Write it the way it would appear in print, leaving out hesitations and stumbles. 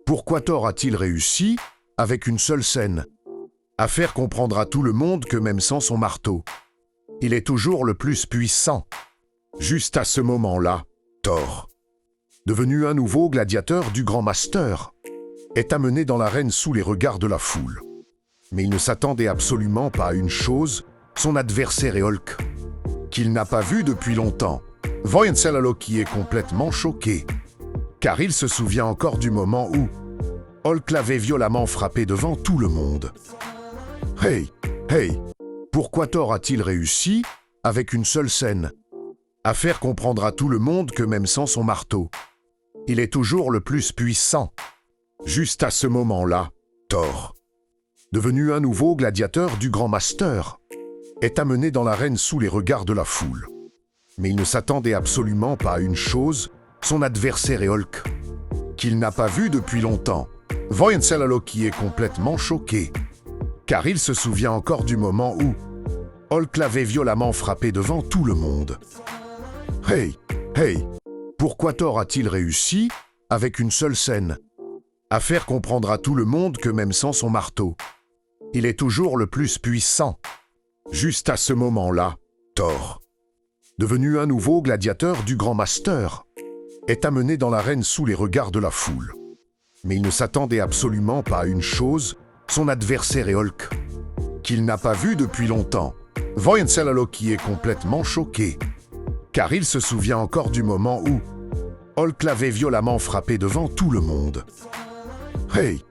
Pourquoi Thor a-t-il réussi, avec une seule scène, à faire comprendre à tout le monde que même sans son marteau, il est toujours le plus puissant? Juste à ce moment-là, Thor, devenu un nouveau gladiateur du Grand Master, est amené dans l'arène sous les regards de la foule. Mais il ne s'attendait absolument pas à une chose, son adversaire est Hulk, qu'il n'a pas vu depuis longtemps. Voyons qui est complètement choqué, car il se souvient encore du moment où Hulk l'avait violemment frappé devant tout le monde. Hey, pourquoi Thor a-t-il réussi, avec une seule scène, à faire comprendre à tout le monde que même sans son marteau, il est toujours le plus puissant? Juste à ce moment-là, Thor, devenu un nouveau gladiateur du Grand Master, est amené dans l'arène sous les regards de la foule. Mais il ne s'attendait absolument pas à une chose, son adversaire est Hulk, qu'il n'a pas vu depuis longtemps. Voyons qui est complètement choqué, car il se souvient encore du moment où Hulk l'avait violemment frappé devant tout le monde. Hey, pourquoi Thor a-t-il réussi, avec une seule scène, à faire comprendre à tout le monde que même sans son marteau, il est toujours le plus puissant? Juste à ce moment-là, Thor, devenu un nouveau gladiateur du Grand Master, est amené dans l'arène sous les regards de la foule. Mais il ne s'attendait absolument pas à une chose, son adversaire est Hulk, qu'il n'a pas vu depuis longtemps. Voyons qui est complètement choqué, car il se souvient encore du moment où Hulk l'avait violemment frappé devant tout le monde. Hey,